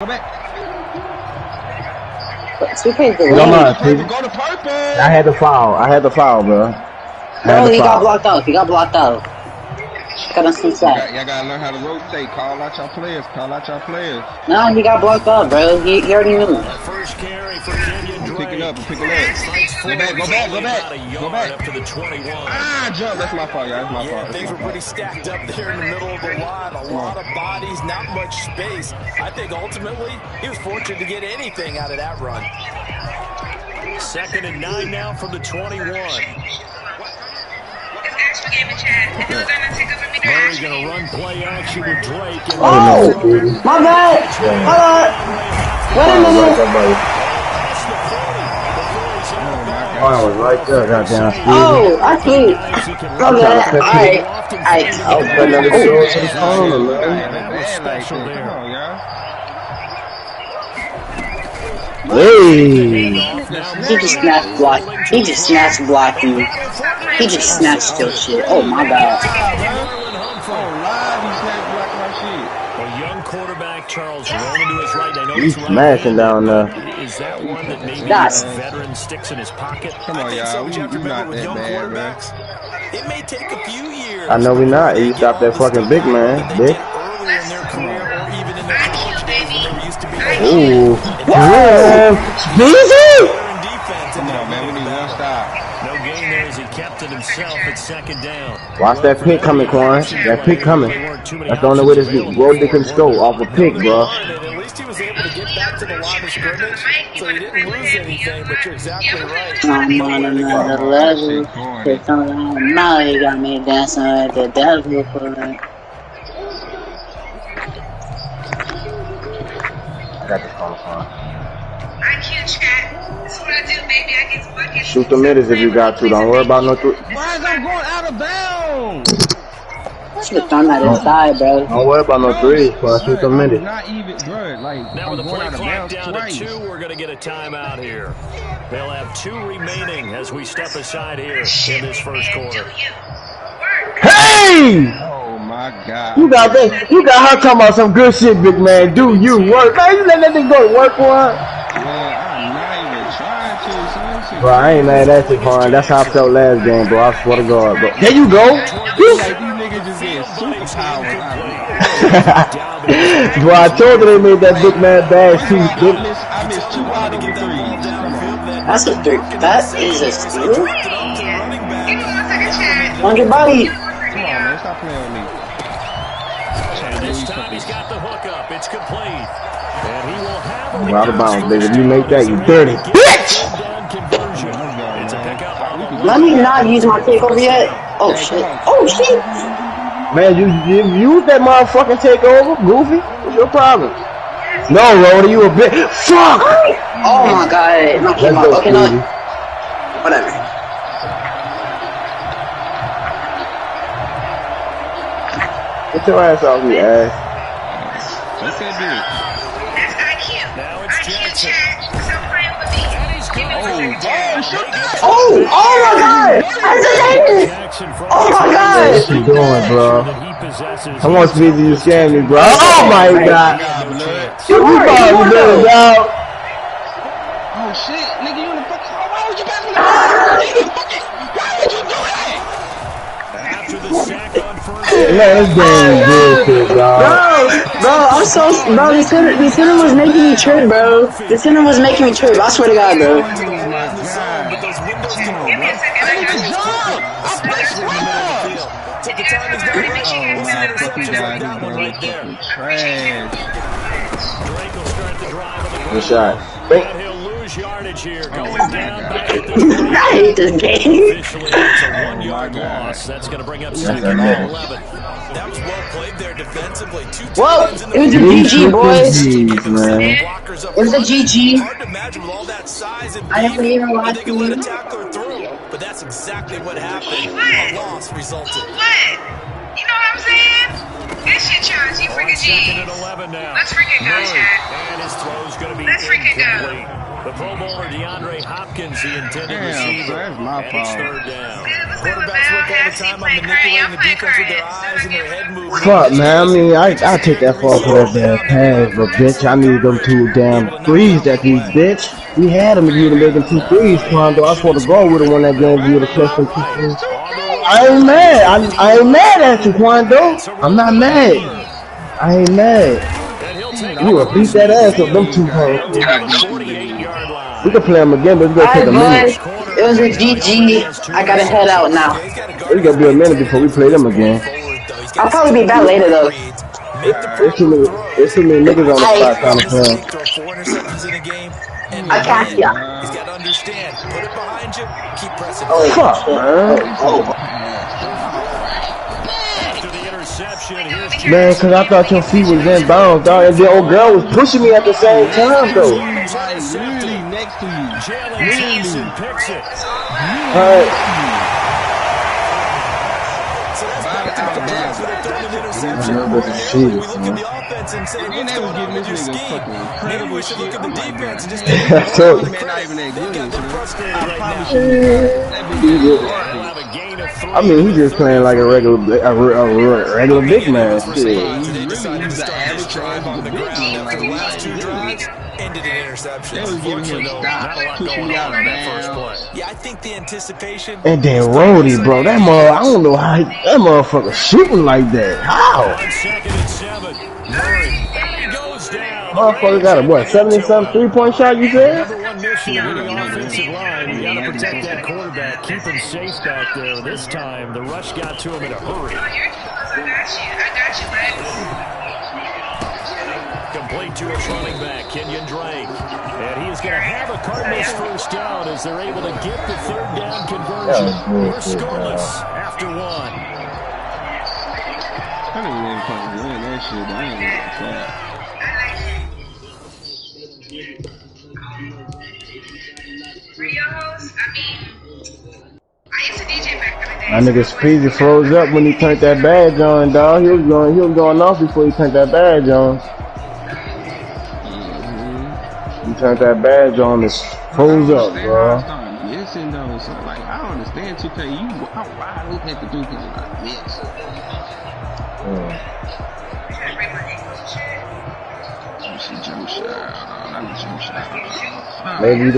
Go back. Go to purple. I had the foul, bro. Bro, he got blocked out. Got on some side. Y'all gotta learn how to rotate. Call out your players. No, he got blocked out, bro. He already knew. First carry for Kenyon Drake. Pick it up. Go back. Up to the 21. Jump. That's my fault, y'all. That's my fault. Things were pretty stacked up there in the middle of the line. A lot of bodies, not much space. I think ultimately he was fortunate to get anything out of that run. 2nd and 9 now from the 21. Murray gonna run play action with Drake. Oh, my bad. Wait a minute. Oh, I was right there, goddamn. Oh, I see. My bad. Alright. I was putting on the show to the corner, man. Special there. Hey! He just snatched blocking. He just snatched your shit. Oh my god. A young quarterback, Charles, rolling to his right. I know He's smashing down there. Is that one that maybe That's- a veteran sticks in his pocket? Come on, y'all. We not that bad, man. It may take a few years. I know we not. You stopped that fucking big man, bitch. Earlier in their career or even in their college days when they were used to be Ooh. Yeah. Speezy! Come on, man. We need one stop. no gain there as he kept it himself at 2nd down. Watch that pick coming, Quan. That pick coming. That's the only way this road they can score off a pick, bro. At least he was able to get back to the line of scrimmage, so he didn't lose anything, but you're exactly right. I'm on another level. Now he got me dancing with the devil for it. I got this call, Quan. I can't chat. That's what I do, baby. I get buckets. Shoot the middles if you got to. Don't worry about no three. Why is I'm going out of bounds? Should have thrown that inside, bro. Don't worry about no threes, Quan. Shoot the middles. Not even, bro. Like, Now with I'm the going play out of clock bounds down twice. to 2, we're going to get a timeout here. They'll have 2 remaining as we step aside here in this first quarter. Hey! Oh my God. You got that? You got her talking about some good shit, big man. Do you work? Man, you let that thing go to work, Quan. Man, I'm not even trying to, son. Bro, I ain't mad at you, Quan. That's how I felt last game, bro. I swear to God, bro. There you go. Like, these niggas just get superpowers out of it. Bro, I told you they made that big man bad too. I missed 2 out of the 3s. That's a 3. That is a steal. Give me 1 second, chat. On your body. Come on, man. Stop playing with me. This time he's got the hookup. It's complete. And he will have a Out of bounds, baby. If you make that, you dirty. Bitch! conversion. It's a pickup on the Let me not use my takeover yet. Oh shit. Oh shit. Man, you use that motherfucking takeover, Goofy. What's your problem? No, Rhoda, you a bitch. Fuck! Oh my god. No, Let's go, okay, no. Stevie. Whatever. Get your ass off me, ass. What's that dude? That's IQ. Now it's IQ Jackson. chat. Stop playing with me. Give me 1 second, chat. Shoot that! Oh my god. That's a name. Oh my god. What you doing, bro? that he possesses. I want Speedy to scam me, bro. Oh my god. You Sorry, probably you did it, dog. Oh shit, nigga, you in the fucking. Why would you pass me the ball? Why would you do that? After the sack on first. Man, this game is bullshit, dog. Bro, I'm so bro. The center was making me trip, bro. The center was making me trip. I swear to God, bro. Oh my god. Give me a second. I got you. Take the time he's done. Let me check We'll see inside. interceptions like that one right there. Trash. Drake will start the drive on the Good ground. shot. But he'll lose yardage here. Going down back at the 20. I hate this game. Officially, it's a 1-yard loss. That's going to bring up 2nd and 11. That was well played there defensively. Whoa, it was a GG, boys. Jeez, man. It was a GG. Hard to imagine with all that size and I didn't even watch they can let a you. tackler through. But that's exactly what happened. What? A loss resulted. What? You know what I'm saying? Good shit, Charles. You freaking Second G. and 11 now. Let's freaking go, Murray. chat. And his throw's going to be Let's freaking go. incomplete. The Pro Bowler DeAndre Hopkins, the intended Damn, receiver. that's my And it's fault. third down. Quarterbacks Work all the time on manipulating the defense with their eyes and their head movement. Fuck, man. I mean, I take that fall for that damn pass, but bitch, I needed them 2 damn threes that you bitch. We had them if you would have made them 2 threes, Quando. I swear to God, would have won that game if you would have clutched them 2 threes. I ain't mad. I ain't mad at you, Quando. I'm not mad. I ain't mad. You would beat that ass up them 2 points. We can play them again, but it's gonna take a minute. Alright, boys. It was a GG. I gotta head out now. It's gonna be a minute before we play them again. I'll probably be back later though. It's too many niggas on the spot trying to play. I catch ya. He's got to understand. Put it behind you. Keep pressing. Oh, Fuck, man. After the interception, here's Man, cause I thought your feet was in bounds, dog, and the old girl was pushing me at the same time, though. Like, literally next to you. Jalen Thompson picks it. Alright. So that's back to the pass with a third and interception. I know this is We serious, look at man. the offense and say, Then what's they was going on giving with your this nigga scheme? fucking Maybe we incredible should look shit. at the I'm like, defense and just man, give them So- all the man, not even that credit. They've got good. them frustrated I right promise now. you, that bitch They'll have a gain of 3. I mean, he just playing like a regular big man. Shit. They decided to he's start an this average drive on the big ground man. after the Like, last 2 he's drives ended in interceptions. They was giving him Not a stop, lot pushing going me on out in of that first bounds. play. Yeah, I think the anticipation. And then Rhodey, bro, that mother, I don't know how that motherfucker shooting like that. How? 1 second and 7. Murray. And he goes down. Motherfucker got a what, 70-something 3-point shot, you said? Number 1 mission on the offensive line. You got to protect that quarterback. Keep him safe back there. This time, the rush got to him in a hurry. I got you, Lex. Complete to his running back, Kenyon Drake. And he is going to have a Cardinals first down as they're able to get the 3rd down conversion. We're scoreless after 1. I didn't even fucking win that shit. I ain't even like that. For your host, I mean, I used to DJ back in the day. My nigga Speedy froze up when he turned that badge on, dog. He was going off before he turned that badge on. He turned that badge on and froze up, bro. Listen though, so like I don't understand 2K. How wide open have to do things like this? Jump shot, not a jump shot. Maybe you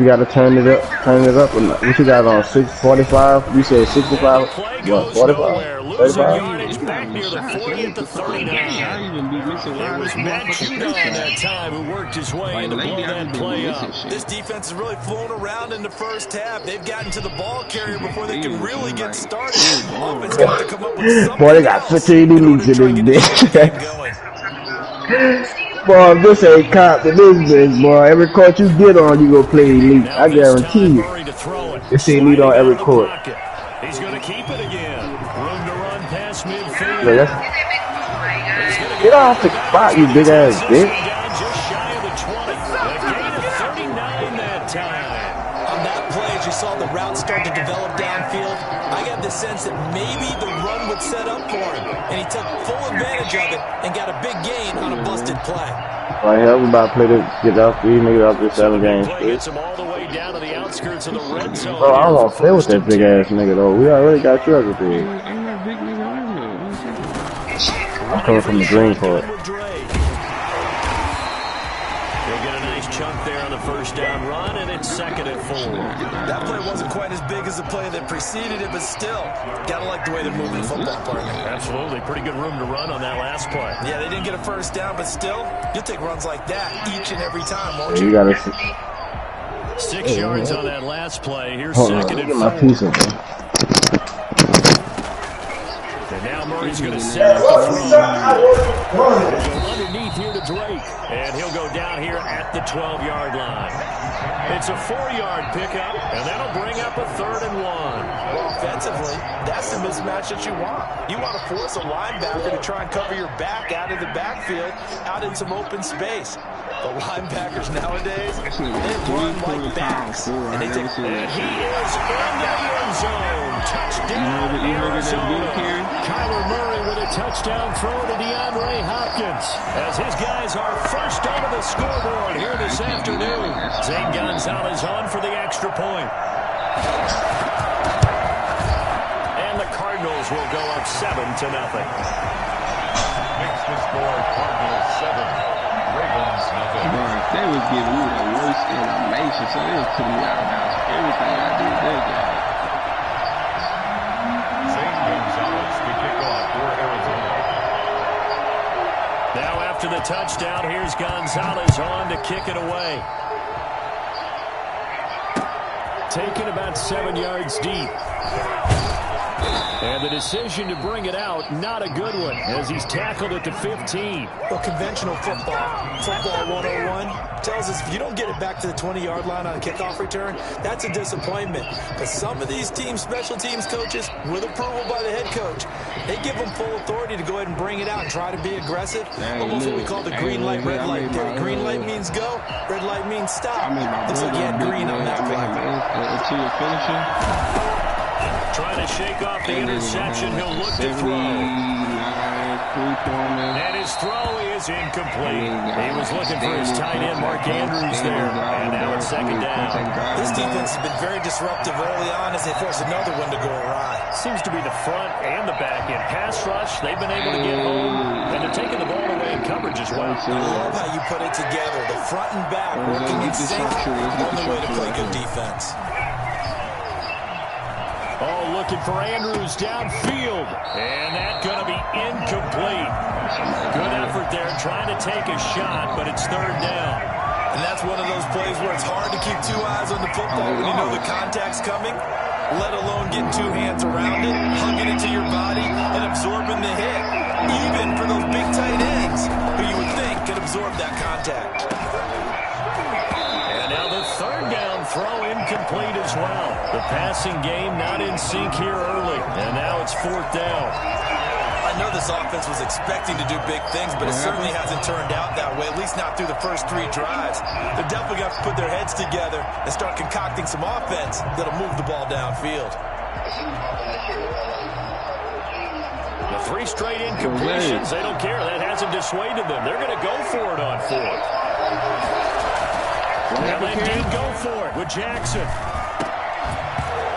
gotta turn it up. Or not. What you got on 645? You said 65? What, 45? Losing 35? yardage back near the 40 at the 39. I even be missing It was Matt Judon that time who worked his way in to blow that play up. This defense has really flown around in the first half. They've gotten to the ball carrier before they can really get started. Offense got to come up with something. Boy, they got 15 elites in this bitch. Boy, this ain't comp to this bitch, boy. Every court you get on, you gonna play elite. I guarantee you. It's elite on every court. He's going to keep it again. Room to run past midfield. Look, get off the spot, you big ass bitch. Just shy of the 20. A gain of 39 that time. On that play, as you saw the route start to develop downfield, I got the sense that maybe the run would set up for him, and he took full advantage of it and got a big gain on a busted play. Right here, we about to play this, get off these niggas off this 7 games. Gets him all the way down to the outskirts of the red zone. Bro, I don't want to play with that big ass nigga though. We already got you other big. Ain't that big nigga right here. I'm coming from the green part. He'll get a nice chunk there on the first down run, and it's 2nd and 4. That play wasn't quite as big as the play that preceded it, but still, gotta like the way they're moving the football, partner. Absolutely, pretty good room to run on that last play. Yeah, they didn't get a first down, but still, you'll take runs like that each and every time, won't you? You gotta 6 yards on that last play. Here's hold on, 2nd and get my 4. piece of it. And now Murray's going to set up the throw. He'll go underneath here to Drake. And he'll go down here at the 12-yard line. It's a 4-yard pickup, and that'll bring up a 3rd and 1. Well, offensively, that's the mismatch that you want. You want to force a linebacker to try and cover your back out of the backfield, out in some open space. The linebackers nowadays, they run like backs. And he is in the end zone. Touchdown, Arizona. Kyler Murray with a touchdown throw to DeAndre Hopkins as his guys are first onto the scoreboard here this afternoon. Zane Gonzalez on for the extra point. And the Cardinals will go up 7-0. Makes the score Cardinals 7, Ravens nothing. Bro, if they was giving me the worst animation, so they was putting me out of bounds for everything I did that game. Zane Gonzalez to kick off for Arizona. Now after the touchdown, here's Gonzalez on to kick it away. Taken about 7 yards deep. And the decision to bring it out, not a good one, as he's tackled at the 15. Well, conventional football 101, tells us if you don't get it back to the 20-yard line on a kickoff return, that's a disappointment. But some of these special teams coaches, with approval by the head coach, they give them full authority to go ahead and bring it out and try to be aggressive. Almost what we call the green light, red light theory. Green light means go, red light means stop. Looks like he had green on that play. Until you finish it. Trying to shake off the interception. He'll look to throw. And his throw is incomplete. He was looking for his tight end, Mark Andrews, there. And now it's second down. This defense has been very disruptive early on as they force another one to go awry. Seems to be the front and the back end. Pass rush, they've been able to get home. And they're taking the ball away in coverage as well. I love how you put it together. The front and back working in sync. Only way to play good defense. Oh, looking for Andrews downfield. And that's going to be incomplete. Good effort there trying to take a shot, but it's third down. And that's one of those plays where it's hard to keep two eyes on the football when you know the contact's coming, let alone getting two hands around it, hugging it to your body, and absorbing the hit. Even for those big tight ends who you would think could absorb that contact. And now the third down throw incomplete as well. The passing game not in sync here early. And now it's fourth down. I know this offense was expecting to do big things, but it certainly hasn't turned out that way, at least not through the first 3 drives. They're definitely going to have to put their heads together and start concocting some offense that'll move the ball downfield. The 3 straight incompletions, they don't care. That hasn't dissuaded them. They're going to go for it on 4th. Well, they did go for it with Jackson.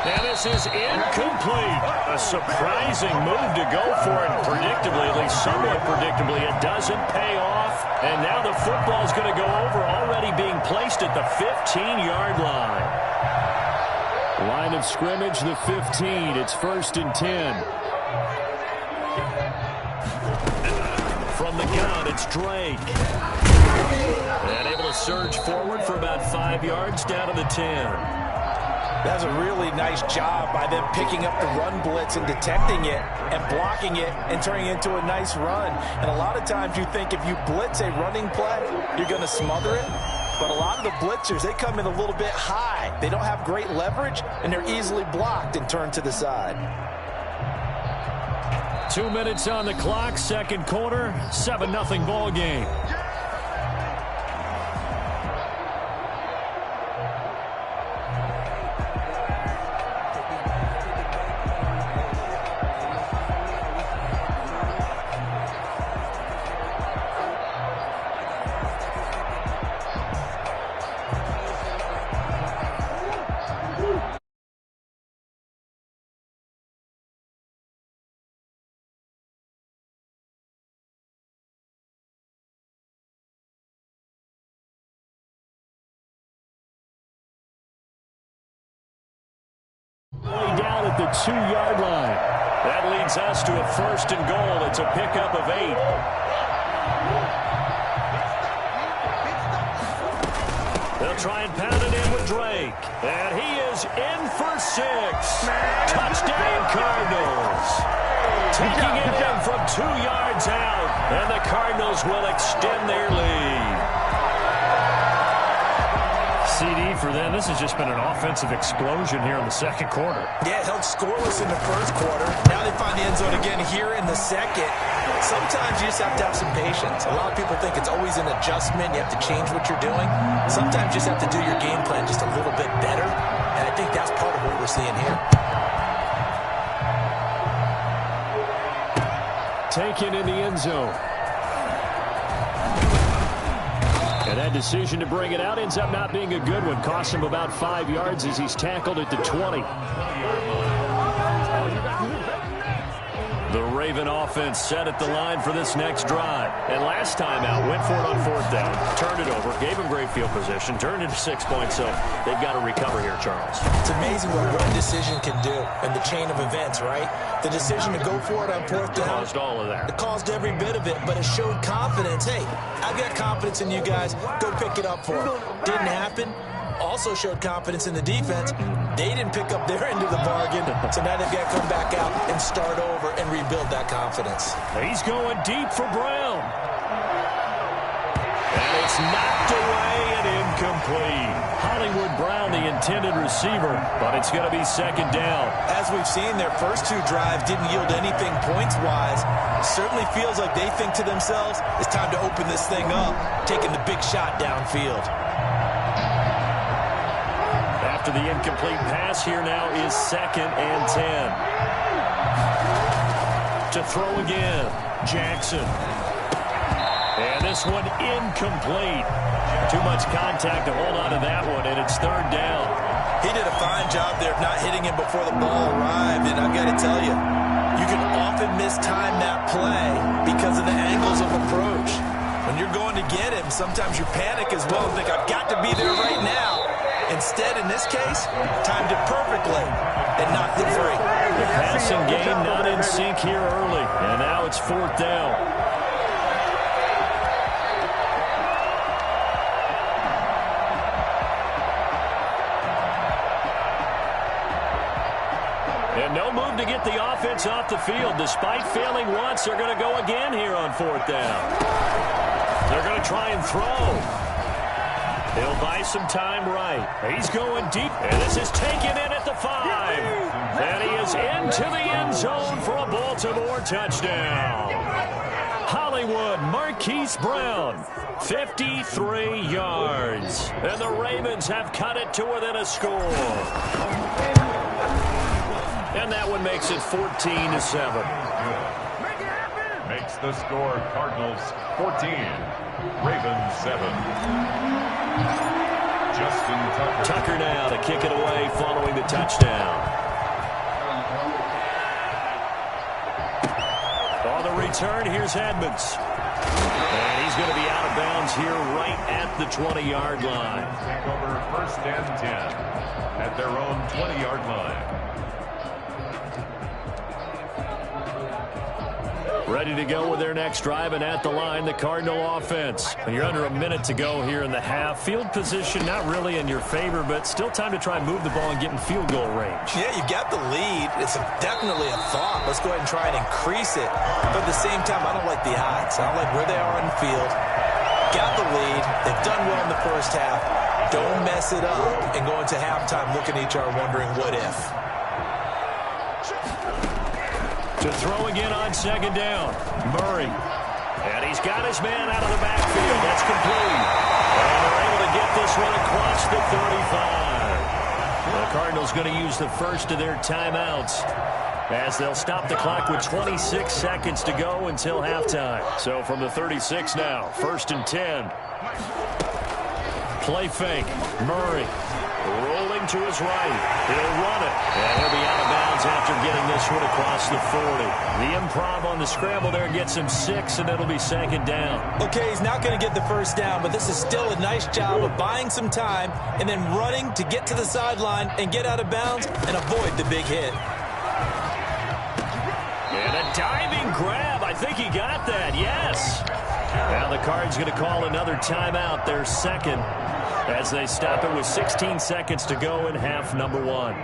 And this is incomplete. A surprising move to go for it. Predictably, at least somewhat predictably, it doesn't pay off. And now the football's going to go over, already being placed at the 15-yard line. Line of scrimmage, the 15. It's 1st and 10. From the gun, it's Drake. And able to surge forward for about 5 yards down to the 10. That's a really nice job by them picking up the run blitz and detecting it and blocking it and turning it into a nice run. And a lot of times you think if you blitz a running play, you're going to smother it. But a lot of the blitzers, they come in a little bit high. They don't have great leverage, and they're easily blocked and turned to the side. 2 minutes on the clock, second quarter, 7-0 ball game. Down at the 2-yard line. That leads us to a 1st and goal. It's a pickup of 8. They'll try and pound it in with Drake. And he is in for 6. Touchdown Cardinals. Taking it in from 2 yards out. And the Cardinals will extend their lead. CD for them. This has just been an offensive explosion here in the second quarter. Yeah, it held scoreless in the first quarter. Now they find the end zone again here in the second. Sometimes you just have to have some patience. A lot of people think it's always an adjustment. You have to change what you're doing. Sometimes you just have to do your game plan just a little bit better. And I think that's part of what we're seeing here. Taken in the end zone. And that decision to bring it out ends up not being a good one. Costs him about 5 yards as he's tackled at the 20. The Raven offense set at the line for this next drive. And last time out, went for it on 4th down, turned it over, gave him great field position, turned it to 6 points, so they've got to recover here, Charles. It's amazing what one decision can do in the chain of events, right? The decision to go for it on 4th down. Caused all of that. It caused every bit of it, but it showed confidence. Hey, I've got confidence in you guys. Go pick it up for them. Didn't happen. Also showed confidence in the defense. They didn't pick up their end of the bargain, so now they've got to come back out and start over and rebuild that confidence. He's going deep for Brown. And it's knocked away and incomplete. Hollywood Brown, the intended receiver, but it's going to be 2nd down. As we've seen, their first 2 drives didn't yield anything points-wise. Certainly feels like they think to themselves, it's time to open this thing up, taking the big shot downfield. After the incomplete pass, here now is 2nd and 10. To throw again, Jackson. And this one incomplete. Too much contact to hold on to that one, and it's 3rd down. He did a fine job there of not hitting him before the ball arrived, and I've got to tell you, you can often mistime that play because of the angles of approach. When you're going to get him, sometimes you panic as well and think, I've got to be there right now. Instead, in this case, timed it perfectly and knocked it free. The passing game not in sync here early, and now it's 4th down. And no move to get the offense off the field. Despite failing once, they're going to go again here on 4th down. They're going to try and throw. He'll buy some time right. He's going deep, and this is taken in at the 5. And he is into the end zone for a Baltimore touchdown. Hollywood Marquise Brown, 53 yards. And the Ravens have cut it to within a score. And that one makes it 14-7. Makes the score Cardinals 14, Ravens 7. Justin Tucker. Tucker now to kick it away following the touchdown. On the return, here's Edmonds. And he's going to be out of bounds here right at the 20-yard line. Take over 1st and 10 at their own 20-yard line. Ready to go with their next drive, and at the line, the Cardinal offense. You're under a minute to go here in the half. Field position not really in your favor, but still time to try and move the ball and get in field goal range. Yeah, you've got the lead. It's definitely a thought. Let's go ahead and try and increase it. But at the same time, I don't like the odds. I don't like where they are on the field. Got the lead. They've done well in the first half. Don't mess it up and go into halftime looking at each other wondering what if. To throw again on 2nd down, Murray. And he's got his man out of the backfield. That's complete. And they're able to get this one across the 35. The Cardinals going to use the first of their timeouts as they'll stop the clock with 26 seconds to go until halftime. So from the 36 now, 1st and 10. Play fake. Murray rolling to his right. He'll run it. And he'll be out of bounds after getting this one across the 40. The improv on the scramble there gets him 6, and it'll be 2nd down. Okay, he's not going to get the first down, but this is still a nice job of buying some time and then running to get to the sideline and get out of bounds and avoid the big hit. And a diving grab. I think he got that. Yes. Now the Cards going to call another timeout, their 2nd, as they stop it with 16 seconds to go in half number 1.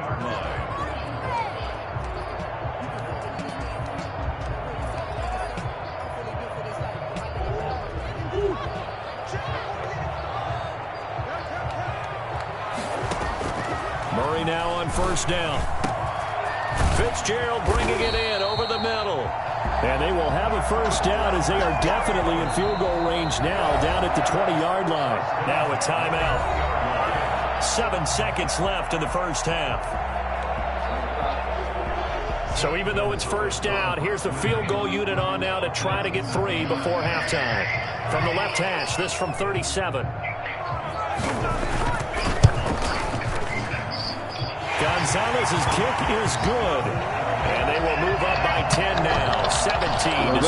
Murray now on 1st down. Fitzgerald bringing it in over the middle. And they will have a first down as they are definitely in field goal range now, down at the 20-yard line. Now a timeout. 7 seconds left in the first half. So even though it's first down, here's the field goal unit on now to try to get 3 before halftime. From the left hash, this from 37. Gonzalez's kick is good. And they will move up by 10 now, 17-7.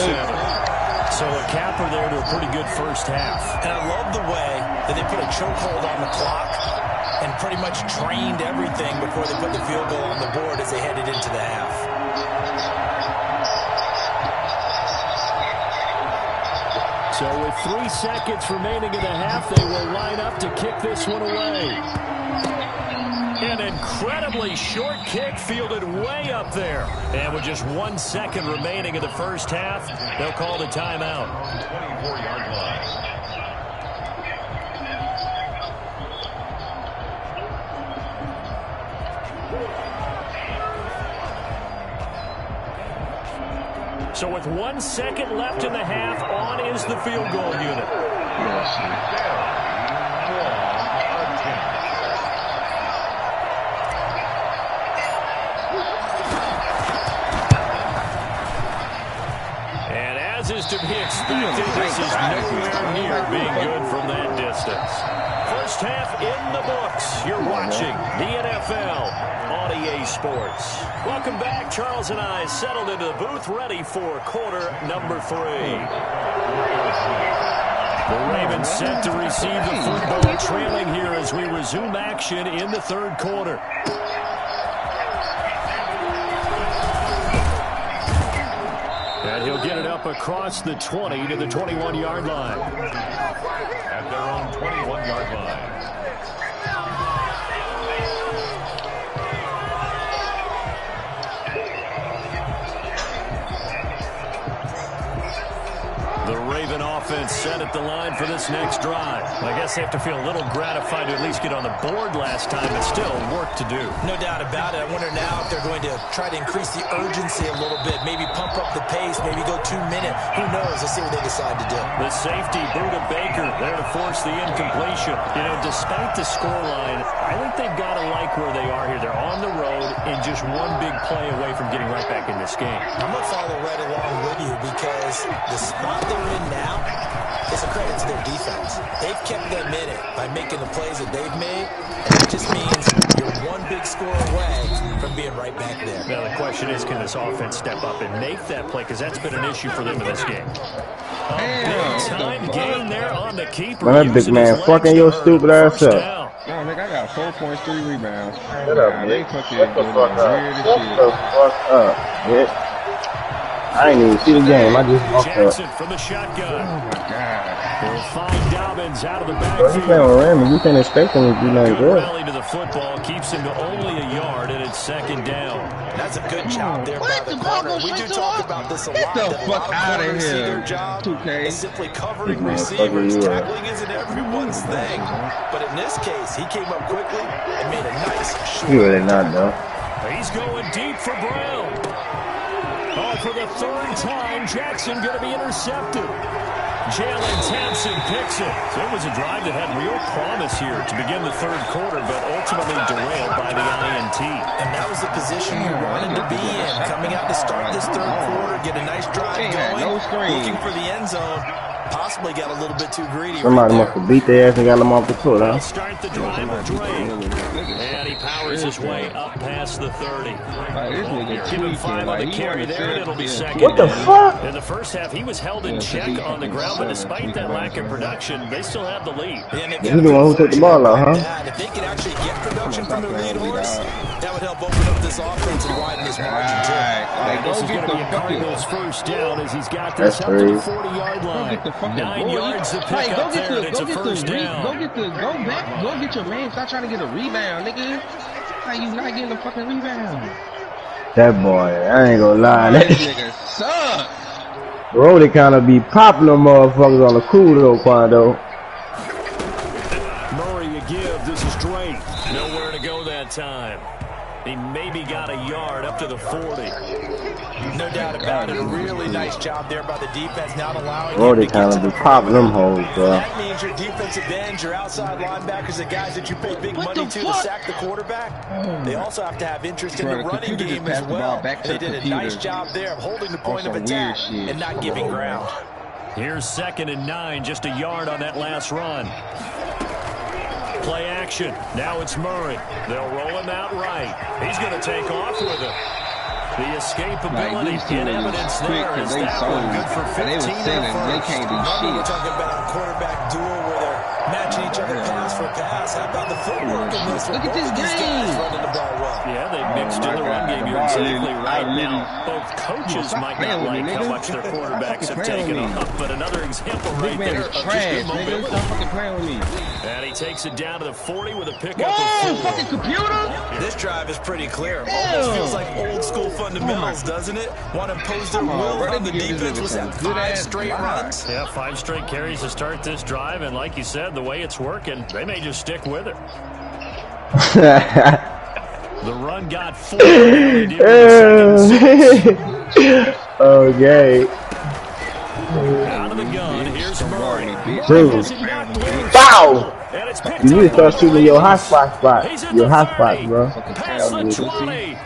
So a capper there to a pretty good first half. And I love the way that they put a chokehold on the clock and pretty much trained everything before they put the field goal on the board as they headed into the half. So with 3 seconds remaining in the half, they will line up to kick this one away. An incredibly short kick fielded way up there. And with just 1 second remaining in the first half, they'll call the timeout. 24-yard line. So with 1 second left in the half, on is the field goal unit. And as is to be expected, this is nowhere near being good from that distance. First half in the books. You're watching the NFL on EA Sports. Welcome back. Charles and I settled into the booth, ready for quarter number 3. The Ravens set to receive the football, trailing here as we resume action in the third quarter. And he'll get it up across the 20 to the 21-yard line. At their own 21-yard line. The Raven offense set at the line for this next drive. I guess they have to feel a little gratified to at least get on the board last time, but still work to do. No doubt about it. I wonder now if they're going to try to increase the urgency a little bit, maybe pump up the pace, maybe go 2 minute. Who knows? Let's see what they decide to do. The safety, Buda Baker, there to force the incompletion. You know, despite the scoreline, I think they've got to like where they are here. They're on the road and just one big play away from getting right back in this game. I'm going to follow right along with you because the spot they're in now is a credit to their defense. They've kept them in it by making the plays that they've made, and that just means you're one big score away from being right back there. Now the question is, can this offense step up and make that play? Because that's been an issue for them in this game. Big-time gain there on the keeper. Man, that big man fucking your stupid ass up. No, nigga, I got 4.3 rebounds. Shut up, they bitch. fucking Shut the fuck up. weird as Shut shit. the fuck up, bitch. I ain't even see the game. I just walked Jackson up. from the shotgun. Oh my god. Will find Dobbins out of the Bro, he backfield. playing with Raymond. You can't expect him to do nothing Good good. rally to the football, keeps him to only a yard, and it's second down. That's a good job there by What? the The ball corner. goes We do straight to talk us? about this a Get lot. the that a lot fuck of outta corners see here, their job 2K. is simply covering Man, receivers. fucking you, Tackling isn't everyone's thing. But in this case, he came up quickly and made a nice short. You really not, though. He's going deep for Brown. Oh, for the third time, Jackson going to be intercepted. Jalen Thompson picks it. So it was a drive that had real promise here to begin the third quarter, but ultimately derailed by the INT. And that was the position you wanted to be in. Coming out to start this third quarter, get a nice drive Yeah, going, no screen. looking for the end zone. Possibly got a little bit too greedy. Somebody right must have beat their ass and got them off the foot, huh? They'll start the drive with Dre. And he powers his way up past the 30. Like, this nigga Give him tweaking. 5 on Like, the he carry already there, and said it'll be this. second What the down. fuck? In the first half, he was held in check on the ground, but despite that lack of production, they still have the lead. And He's the one who took the ball out, huh? that, if they could actually get production from the lead horse, that would help open up this offense and widen this margin too. Like, This go is going get to the be a fucking... Cardinals first down as he's got this That's up to the three. 40-yard Go line. get the fucking 9 boy. yards to pick Like, up there, and it's a first down. Go back, go get your man. Stop trying to get a rebound, nigga. How you not getting a fucking rebound? That boy, I ain't gonna lie. This That nigga suck. Rolly kind of be popping them motherfuckers on the cool though, Quando. Murray, you give. This is Drake. Nowhere to go that time. He maybe got a yard up to the 40. No doubt about it. A really nice job there by the defense, not allowing Bro, him they to kind get of to be the popping them perimeter. hoes, bro. That means your defensive ends, your outside linebackers, the guys that you pay big money to sack the quarterback, they also have to have interest in the running game as well. They did a nice job there of holding the point of attack and not giving ground. Here's 2nd and 9, just a yard on that last run. Play action. Now it's Murray. They'll roll him out right. He's going to take off with it. The escapability in evidence there is that one good for 15 in the first. We're talking about a quarterback duel where they're matching each other pass for pass. How about the footwork in this? Look at this game. Running the ball well. Yeah, they mixed in the run game. You're exactly right. Now, both coaches might not like how much their quarterbacks have taken up, but another example right there of just good mobility. Stop fucking playing with me. And he takes it down to the 40 with a pickup of 4. Fucking computer. This drive is pretty clear. Almost feels like old school fundamentals, doesn't it? Want to impose their will on the defense. Was that 5 straight runs? Yeah, 5 straight carries to start this drive, and like you said, the way it's working, they may just stick with it. The run got 4. They did with the 2nd and 6. Okay. Out of the gun, here's Murray. Dude. Bow! You need to start shooting your hot spot. Your hot spot, bro. Past the 20.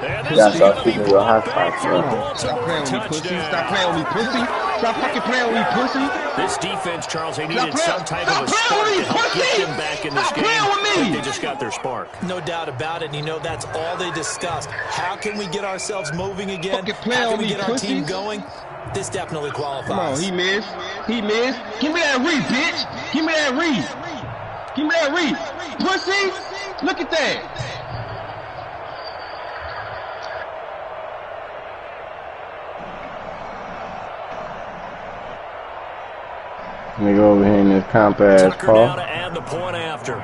You gotta start shooting your hot spots, bro. Stop playing with me, pussy. Stop playing with me, pussy. Stop fucking playing with me, pussy. This defense, Charles, they needed some type of a spark to help get them back in this game. They just got their spark. No doubt about it. And you know that's all they discussed. How can we get ourselves moving again? How can we get our team going? This definitely qualifies. Come on, he missed. He missed. Give me that read, bitch. Give me that read. Give me that read. Pussy. Look at that. Nigga over here in this comp ass Tucker call. now to add the point after.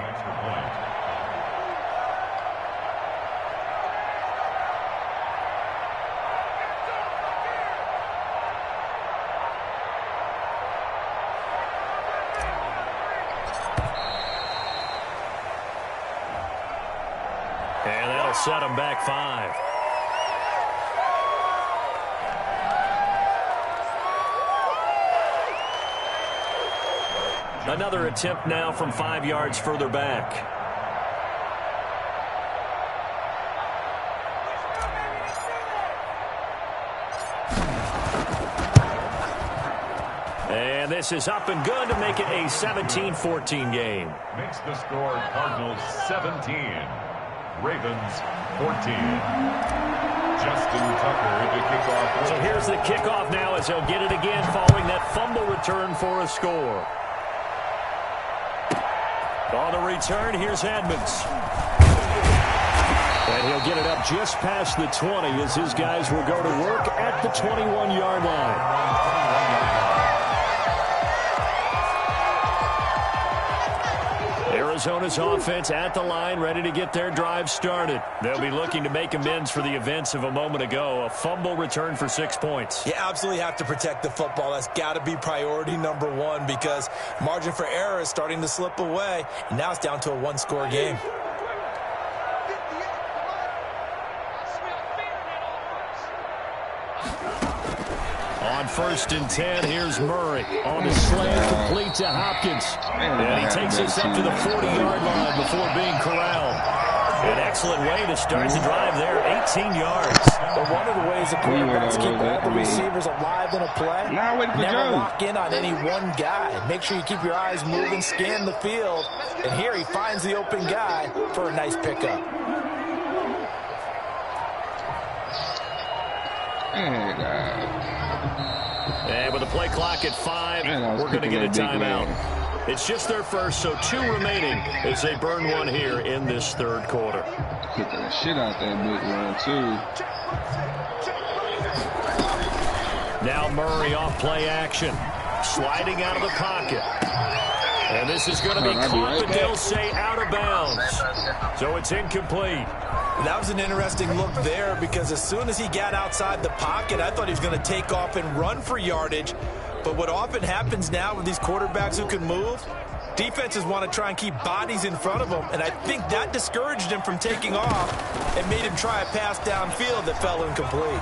And that'll set him back 5. Another attempt now from 5 yards further back. And this is up and good to make it a 17-14 game. Makes the score Cardinals 17, Ravens 14. Justin Tucker to kick off. So here's the kickoff now as he'll get it again following that fumble return for a score. On the return, here's Edmonds. And he'll get it up just past the 20 as his guys will go to work at the 21-yard line. Arizona's offense at the line, ready to get their drive started. They'll be looking to make amends for the events of a moment ago. A fumble return for 6 points. You absolutely have to protect the football. That's got to be priority number 1 because margin for error is starting to slip away. And now it's down to a 1-score game. On 1st and 10, here's Murray. On the slant, complete to Hopkins. And he takes us up to the 40-yard line before being corralled. An excellent way to start the drive there, 18 yards. But one of the ways the quarterbacks keep all the receivers alive in a play, never lock in on any one guy. Make sure you keep your eyes moving, scan the field. And here he finds the open guy for a nice pickup. And with the play clock at 5, we're going to get a timeout. It's just their first, so 2 remaining as they burn one here in this 3rd quarter. Hit that shit out that big run, too. Now Murray off play action. Sliding out of the pocket. And this is going to be caught, but they'll say out of bounds. So it's incomplete. That was an interesting look there because as soon as he got outside the pocket, I thought he was going to take off and run for yardage. But what often happens now with these quarterbacks who can move, Defenses want to try and keep bodies in front of him, and I think that discouraged him from taking off and made him try a pass downfield that fell incomplete.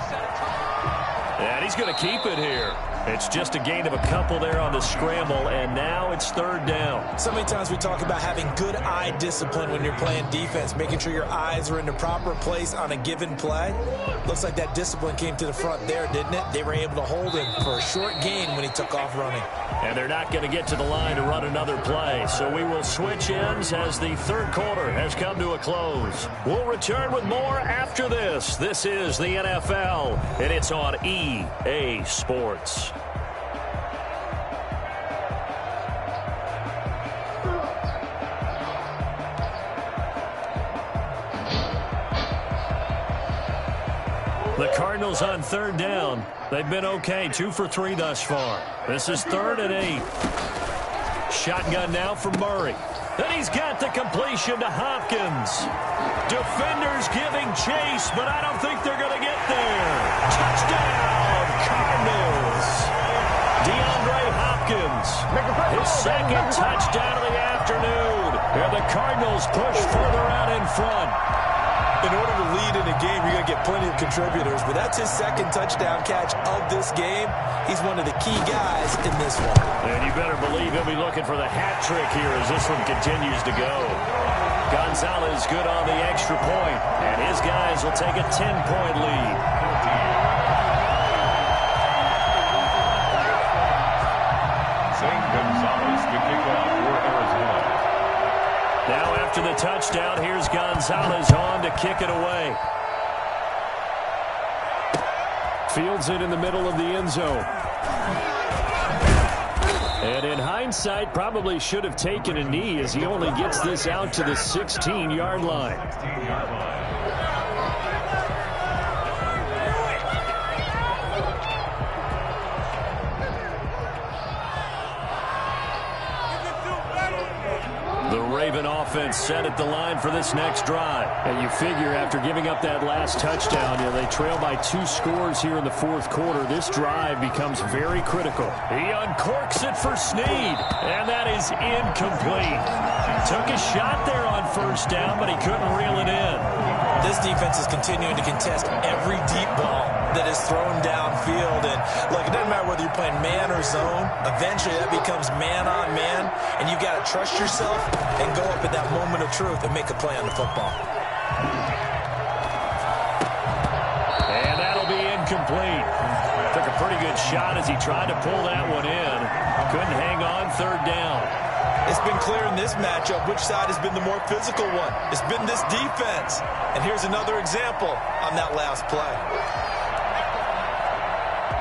And he's going to keep it here. It's just a gain of a couple there on the scramble, and now it's third down. So many times we talk about having good eye discipline when you're playing defense, making sure your eyes are in the proper place on a given play. Looks like that discipline came to the front there, didn't it? They were able to hold him for a short gain when he took off running. And they're not going to get to the line to run another play, so we will switch ends as the third quarter has come to a close. We'll return with more after this. This is the NFL, and it's on EA Sports. The Cardinals on third down. They've been okay, 2 for 3 thus far. This is 3rd and 8. Shotgun now for Murray. And he's got the completion to Hopkins. Defenders giving chase, but I don't think they're going to get there. Touchdown, Cardinals. DeAndre Hopkins, his second touchdown of the afternoon. And the Cardinals push further out in front. In order to lead in a game, you're going to get plenty of contributors, but that's his second touchdown catch of this game. He's one of the key guys in this one. And you better believe he'll be looking for the hat trick here as this one continues to go. Gonzalez good on the extra point, and his guys will take a 10-point lead. St. Gonzalez to kick off for Arizona. Now after the touchdown, here's Gonzalez on to kick it away. Fields it in the middle of the end zone. And in hindsight, probably should have taken a knee as he only gets this out to the 16-yard line. Offense set at the line for this next drive. And you figure after giving up that last touchdown, they trail by 2 scores here in the fourth quarter. This drive becomes very critical. He uncorks it for Snead, and that is incomplete. Took a shot there on first down, but he couldn't reel it in. This defense is continuing to contest every deep ball that is thrown downfield. And look, it doesn't matter whether you're playing man or zone. Eventually that becomes man on man, and you've got to trust yourself and go up at that moment of truth and make a play on the football. And that'll be incomplete. Took a pretty good shot as he tried to pull that one in. Couldn't hang on third down. It's been clear in this matchup which side has been the more physical one. It's been this defense. And here's another example on that last play.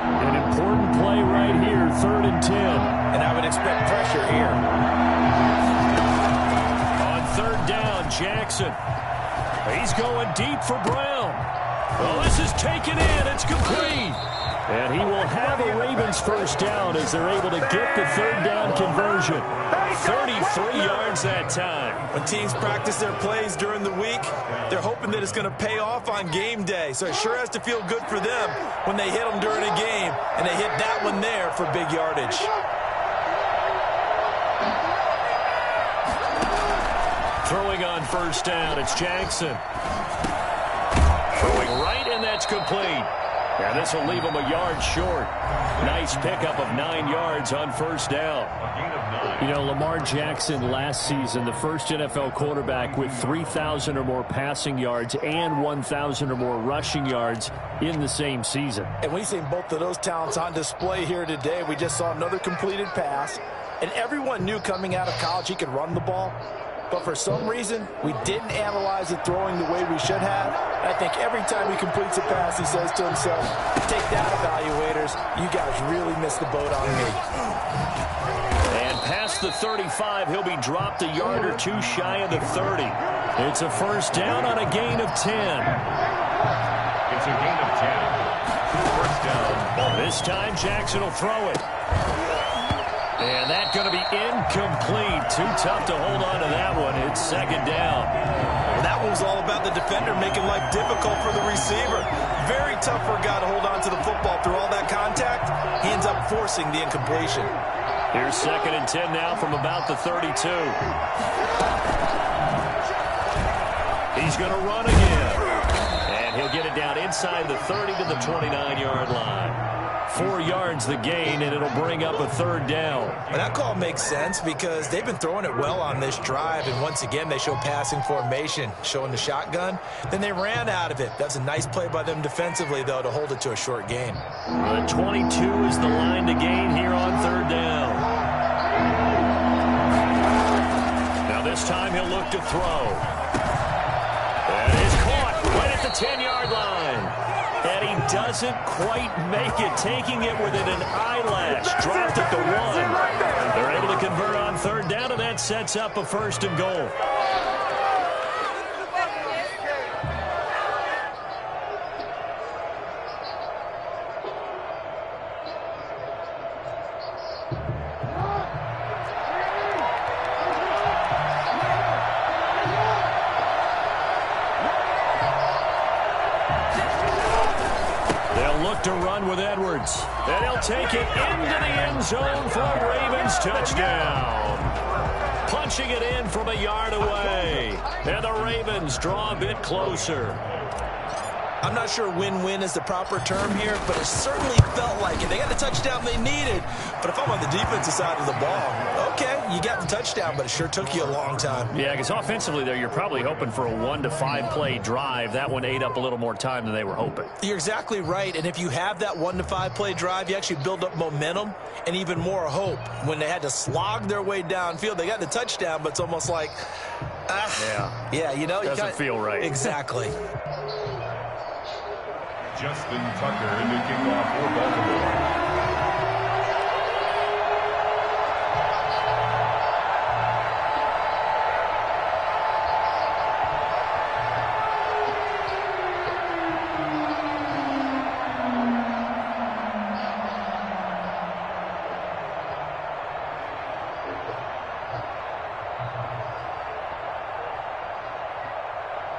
An important play right here, 3rd and 10. And I would expect pressure here. On third down, Jackson. He's going deep for Brown. Well, this is taken in. It's complete. And he will have a Ravens first down as they're able to get the third down conversion. 33 yards that time. When teams practice their plays during the week, they're hoping that it's going to pay off on game day. So it sure has to feel good for them when they hit them during a game, and they hit that one there for big yardage. Throwing on first down, it's Jackson. Throwing right, and that's complete. And this will leave him a yard short. Nice pickup of 9 yards on first down. Lamar Jackson last season, the first NFL quarterback with 3,000 or more passing yards and 1,000 or more rushing yards in the same season. And we've seen both of those talents on display here today. We just saw another completed pass. And everyone knew coming out of college he could run the ball. But for some reason, we didn't analyze it throwing the way we should have. And I think every time he completes a pass, he says to himself, take that, evaluators. You guys really missed the boat on me. And past the 35, he'll be dropped a yard or 2 shy of the 30. It's a first down on a gain of 10. It's a gain of 10. First down. This time, Jackson will throw it. And that's going to be incomplete. Too tough to hold on to that one. It's second down. Well, that one was all about the defender making life difficult for the receiver. Very tough for a guy to hold on to the football through all that contact. He ends up forcing the incompletion. Here's 2nd and 10 now from about the 32. He's going to run again. And he'll get it down inside the 30 to the 29-yard line. 4 yards the gain, and it'll bring up a 3rd down. And that call makes sense because they've been throwing it well on this drive, and once again they show passing formation, showing the shotgun. Then they ran out of it. That's a nice play by them defensively, though, to hold it to a short gain. The 22 is the line to gain here on 3rd down. Now this time he'll look to throw. And it's caught right at the 10-yard line. And he doesn't quite make it, taking it within an eyelash. Dropped at the 1. They're able to convert on 3rd down, and that sets up a 1st and goal. To run with Edwards. And he'll take it into the end zone for a Ravens touchdown. Punching it in from a yard away. And the Ravens draw a bit closer. I'm not sure win-win is the proper term here, but it certainly felt like it. They got the touchdown they needed. But if I'm on the defensive side of the ball, okay, you got the touchdown, but it sure took you a long time. Yeah, because offensively, there, you're probably hoping for a 1 to 5 play drive. That one ate up a little more time than they were hoping. You're exactly right, and if you have that 1 to 5 play drive, you actually build up momentum and even more hope. When they had to slog their way downfield, they got the touchdown, but it's almost like, yeah, you know. Doesn't feel right. Exactly. Justin Tucker in the kickoff for Baltimore.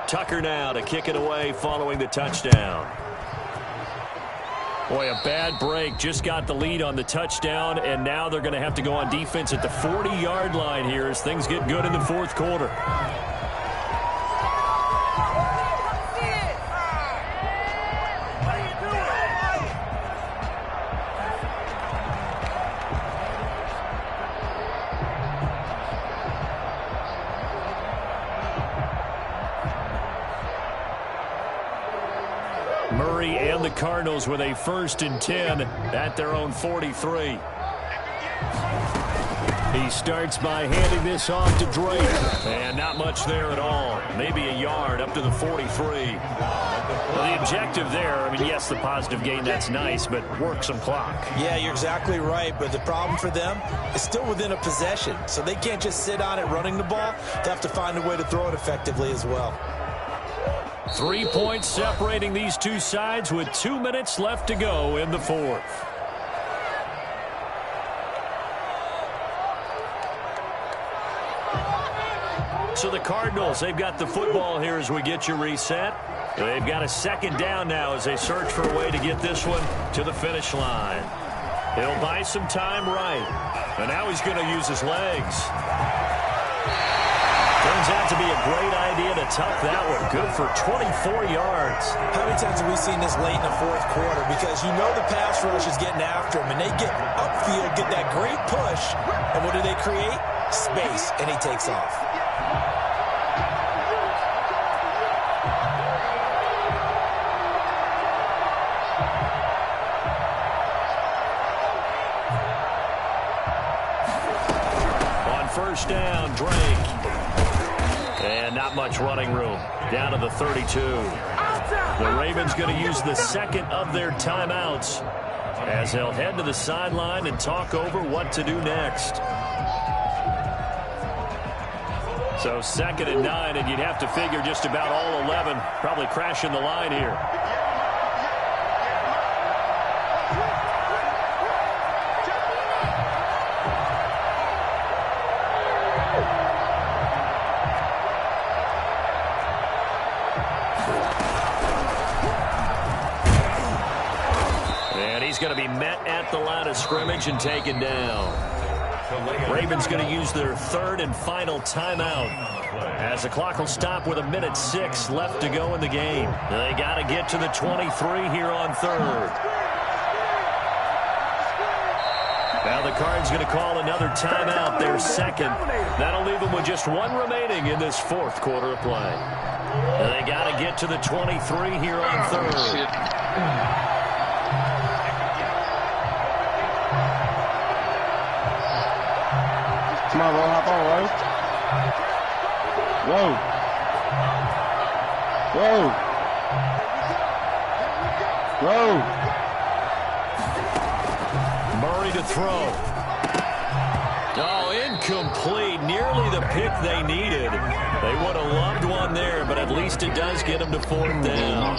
Tucker now to kick it away following the touchdown. Boy, a bad break. Just got the lead on the touchdown, and now they're going to have to go on defense at the 40-yard line here as things get good in the 4th quarter. Murray and the Cardinals with a 1st and 10 at their own 43. He starts by handing this off to Drake. And not much there at all. Maybe a yard up to the 43. Well, the objective there, I mean, yes, the positive gain, that's nice, but work some clock. Yeah, you're exactly right, but the problem for them is still within a possession. So they can't just sit on it running the ball. They have to find a way to throw it effectively as well. 3 points separating these two sides with 2 minutes left to go in the 4th. So the Cardinals, they've got the football here as we get you reset. They've got a 2nd down now as they search for a way to get this one to the finish line. He'll buy some time right. And now he's going to use his legs. Turns out to be a great idea to tuck that one. Good for 24 yards. How many times have we seen this late in the 4th quarter? Because you know the pass rush is getting after him, and they get upfield, get that great push, and what do they create? Space, and he takes off. On 1st down, Drake. And not much running room. Down to the 32. The Ravens going to use the 2nd of their timeouts as they'll head to the sideline and talk over what to do next. So 2nd and 9, and you'd have to figure just about all 11 probably crashing the line here. Going to be met at the line of scrimmage and taken down. Ravens going to use their third and final timeout, as the clock will stop with 1:06 left to go in the game. They got to get to the 23 here on third. Now the Cards going to call another timeout, their second. That'll leave them with just one remaining in this fourth quarter of play. They got to get to the 23 here on third. Come on, bro. Hop on, bro. Whoa. Whoa. Murray to throw. Oh, incomplete. Nearly the pick they needed. They would have loved one there, but at least it does get them to fourth down.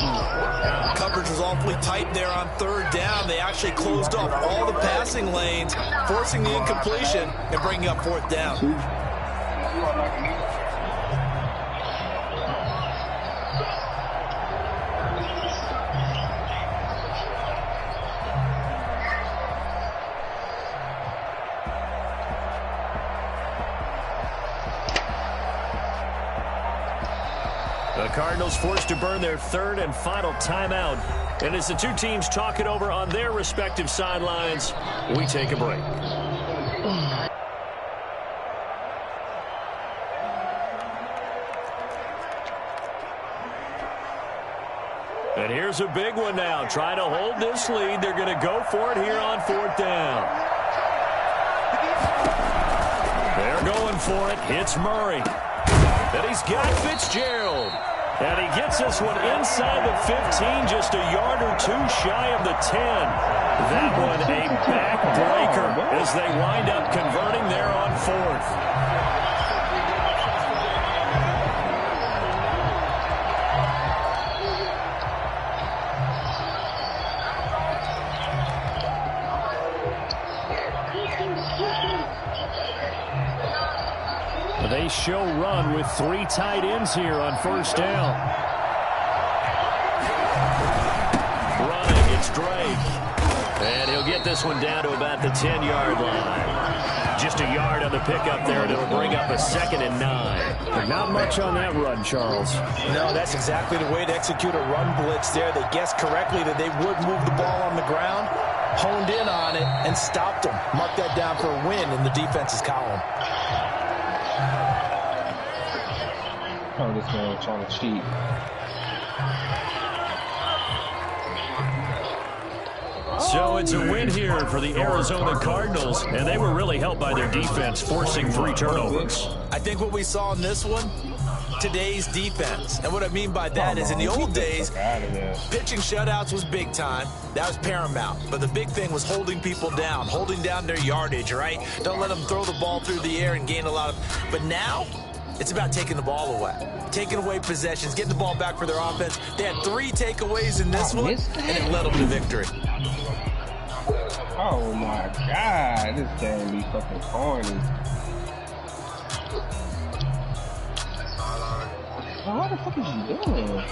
Coverage was awfully tight there on third down. They actually closed off all the passing lanes, forcing the incompletion and bringing up fourth down. The Cardinals forced to burn their third and final timeout. And as the two teams talk it over on their respective sidelines, we take a break. And here's a big one now. Trying to hold this lead. They're going to go for it here on fourth down. They're going for it. Hits Murray. And he's got Fitzgerald. And he gets this one inside the 15, just a yard or two shy of the 10. That one a backbreaker as they wind up converting there on fourth. They show run with three tight ends here on first down. Running, it's Drake. And he'll get this one down to about the 10-yard line. Just a yard on the pickup there, and it'll bring up a 2nd and 9. Not much on that run, Charles. No, that's exactly the way to execute a run blitz there. They guessed correctly that they would move the ball on the ground, honed in on it, and stopped them. Mark that down for a win in the defense's column. Oh, this man was trying to cheat. So it's a win here for the Arizona Cardinals, and they were really helped by their defense, forcing 3 turnovers. I think what we saw in this one, today's defense. And what I mean by that is in the old days, pitching shutouts was big time. That was paramount. But the big thing was holding people down, holding down their yardage, right? Don't let them throw the ball through the air and gain a lot of... But now... it's about taking the ball away, taking away possessions, getting the ball back for their offense. They had 3 takeaways in this one, and it led them to victory. Oh my God, this game be fucking corny. Oh, what the fuck is you doing?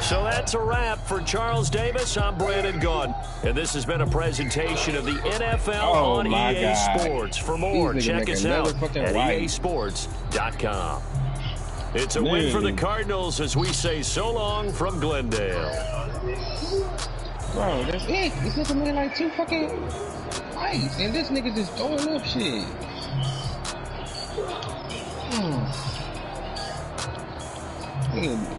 So that's a wrap for Charles Davis. I'm Brandon Gaudin. And this has been a presentation of the NFL on EA Sports. For more, check us out at easports.com. It's a win for the Cardinals as we say so long from Glendale. Bro, that's it. This nigga made like 2 fucking fights, and this nigga just throwing up shit. Nigga